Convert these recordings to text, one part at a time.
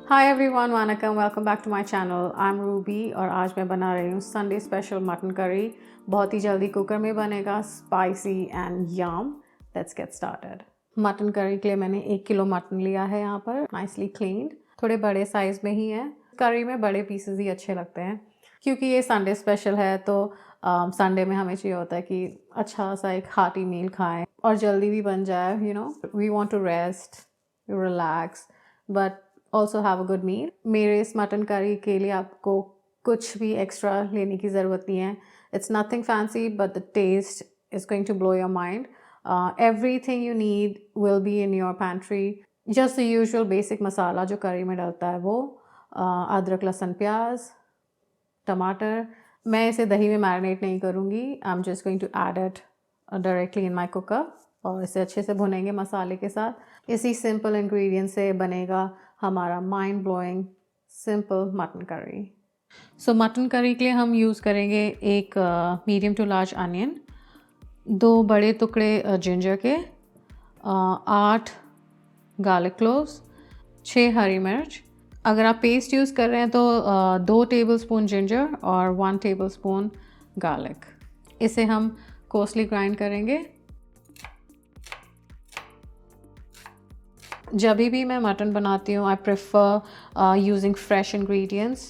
Hi everyone, vanakkam, welcome back to my channel. I am Ruby और आज मैं बना रही हूँ संडे स्पेशल मटन करी। बहुत ही जल्दी कुकर में बनेगा, spicy and yum. Let's get started. Mutton curry के लिए मैंने 1 किलो मटन लिया है, यहाँ पर नाइसली क्लीन्ड। थोड़े बड़े साइज़ में ही है। करी में बड़े पीसेस ही अच्छे लगते हैं क्योंकि ये संडे स्पेशल है। तो संडे में हमें चाहिए होता है कि अच्छा सा एक हार्टी मील खाएं और जल्दी भी बन जाए। We want to rest, relax, but also have a good meal. मेरे इस मटन करी के लिए आपको कुछ भी एक्स्ट्रा लेने की ज़रूरत नहीं है। It's nothing fancy but the taste is going to blow your mind. Everything you need will be in your pantry. Just the usual basic masala जो करी में डलता है वो, अदरक, लहसुन, प्याज, टमाटर। मैं इसे दही में मैरिनेट नहीं करूँगी। I am just going to add it directly in my cooker और इसे अच्छे से भुनेंगे मसाले के साथ। इसी सिंपल इंग्रेडिएंट से बनेगा हमारा mind blowing simple mutton curry. So mutton curry के लिए हम यूज़ करेंगे एक मीडियम टू लार्ज अनियन, 2 बड़े टुकड़े जिंजर के, 8 गार्लिक क्लोव्स, 6 हरी मिर्च। अगर आप पेस्ट यूज़ कर रहे हैं तो 2 टेबलस्पून जिंजर और 1 टेबलस्पून गार्लिक। इसे हम कोर्सली ग्राइंड करेंगे। जब भी मैं मटन बनाती हूँ I prefer using fresh ingredients.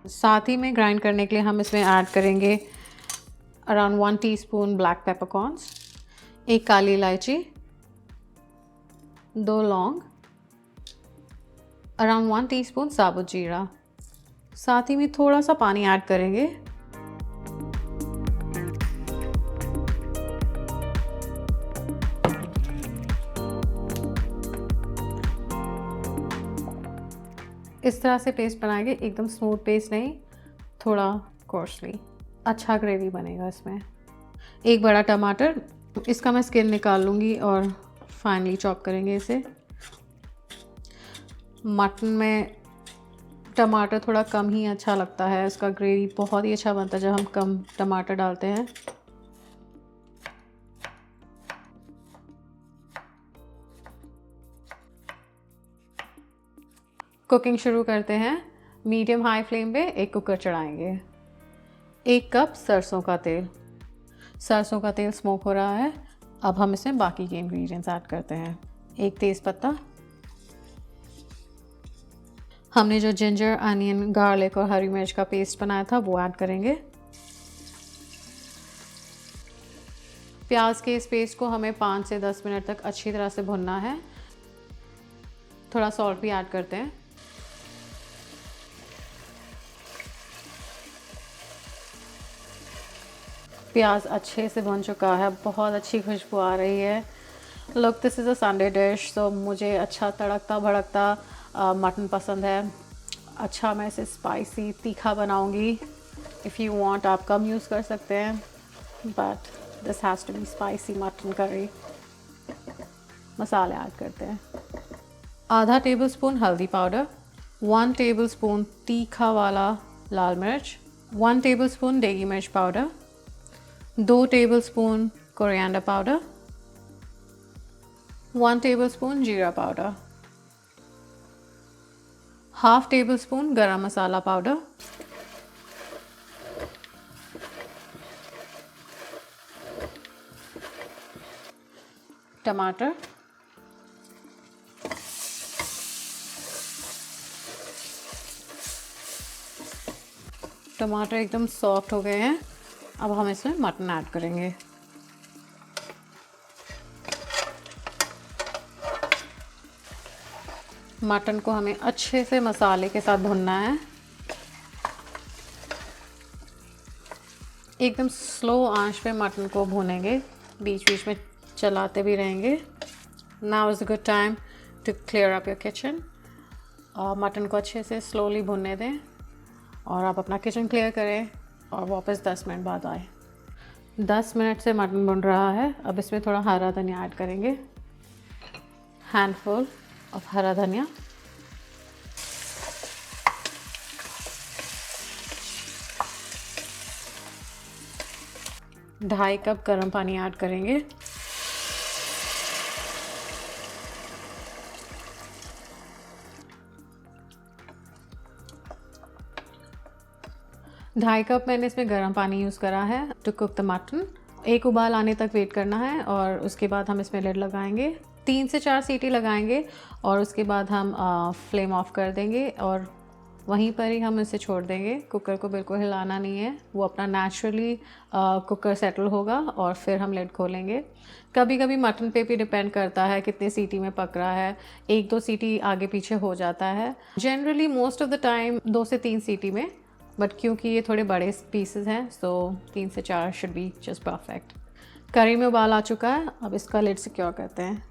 साथ ही में ग्राइंड करने के लिए हम इसमें ऐड करेंगे अराउंड 1 टीस्पून ब्लैक पेपरकॉर्न्स, 1 काली इलायची, 2 लौंग, अराउंड 1 टीस्पून साबुत जीरा। साथ ही में थोड़ा सा पानी ऐड करेंगे। इस तरह से पेस्ट बनाएंगे, एकदम स्मूथ पेस्ट नहीं, थोड़ा कोर्सली। अच्छा ग्रेवी बनेगा इसमें। 1 बड़ा टमाटर, इसका मैं स्किन निकाल लूँगी और फाइनली चॉप करेंगे इसे। मटन में टमाटर थोड़ा कम ही अच्छा लगता है, इसका ग्रेवी बहुत ही अच्छा बनता है जब हम कम टमाटर डालते हैं। कुकिंग शुरू करते हैं। मीडियम हाई फ्लेम पे एक कुकर चढ़ाएंगे। 1 कप सरसों का तेल। सरसों का तेल स्मोक हो रहा है। अब हम इसमें बाकी के इंग्रेडिएंट्स ऐड करते हैं। 1 तेज़पत्ता। हमने जो जिंजर, अनियन, गार्लिक और हरी मिर्च का पेस्ट बनाया था वो ऐड करेंगे। प्याज के इस पेस्ट को हमें 5 से 10 मिनट तक अच्छी तरह से भुनना है। थोड़ा सॉल्ट भी ऐड करते हैं। प्याज अच्छे से भुन चुका है, बहुत अच्छी खुशबू आ रही है। Look, this is a Sunday dish, तो मुझे अच्छा तड़कता भड़कता मटन पसंद है। अच्छा, मैं इसे स्पाइसी तीखा बनाऊंगी। इफ़ यू वांट आप कम यूज़ कर सकते हैं, but this has to be spicy mutton curry. मसाले ऐड करते हैं। आधा टेबलस्पून हल्दी पाउडर, 1 टेबलस्पून तीखा वाला लाल मिर्च, 1 टेबलस्पून देगी मिर्च powder, 2 tablespoon coriander powder, 1 tablespoon जीरा पाउडर, हाफ टेबलस्पून गरम मसाला पाउडर, टमाटर, टमाटर एकदम सॉफ्ट हो गए हैं। अब हम इसमें मटन ऐड करेंगे। मटन को हमें अच्छे से मसाले के साथ भुनना है। एकदम स्लो आंच पे मटन को भूनेंगे, बीच बीच में चलाते भी रहेंगे। Now is a good time to clear up your kitchen. Mutton को अच्छे से स्लोली भुनने दें और आप अपना किचन क्लियर करें और वापस 10 मिनट बाद आए। 10 मिनट से मटन भुन रहा है। अब इसमें थोड़ा हरा धनिया ऐड करेंगे, हैंडफुल ऑफ हरा धनिया। ढाई कप गर्म पानी ऐड करेंगे। 2.5 कप मैंने इसमें गर्म पानी यूज़ करा है टू कुक द मटन। एक उबाल आने तक वेट करना है और उसके बाद हम इसमें लिड लगाएंगे, 3 से 4 सीटी लगाएंगे और उसके बाद हम फ्लेम ऑफ कर देंगे और वहीं पर ही हम इसे छोड़ देंगे। कुकर को बिल्कुल हिलाना नहीं है, वो अपना नेचुरली कुकर सेटल होगा और फिर हम लिड खोलेंगे। कभी कभी मटन पे भी डिपेंड करता है कितने सीटी में पक रहा है, 1-2 सीटी आगे पीछे हो जाता है। Generally most of the time 2 से 3 सीटी में, बट क्योंकि ये थोड़े बड़े पीसेस हैं सो 3 से 4 शुड बी जस्ट परफेक्ट। करी में उबाल आ चुका है, अब इसका लिड सिक्योर करते हैं।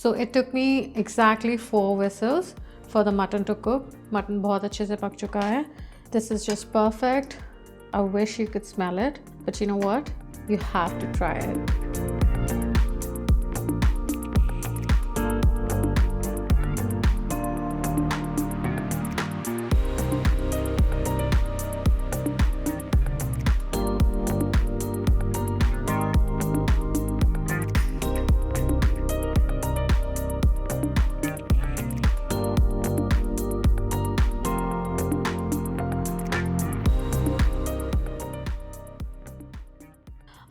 So it took me exactly 4 whistles for the mutton to cook. Mutton बहुत अच्छे से पक चुका है। This is just perfect. I wish you could smell it, but you know what? You have to try it.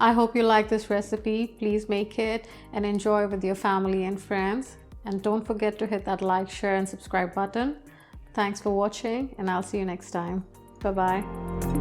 I hope you like this recipe. Please make it and enjoy with your family and friends. And don't forget to hit that like, share and subscribe button. Thanks for watching and I'll see you next time. Bye-bye.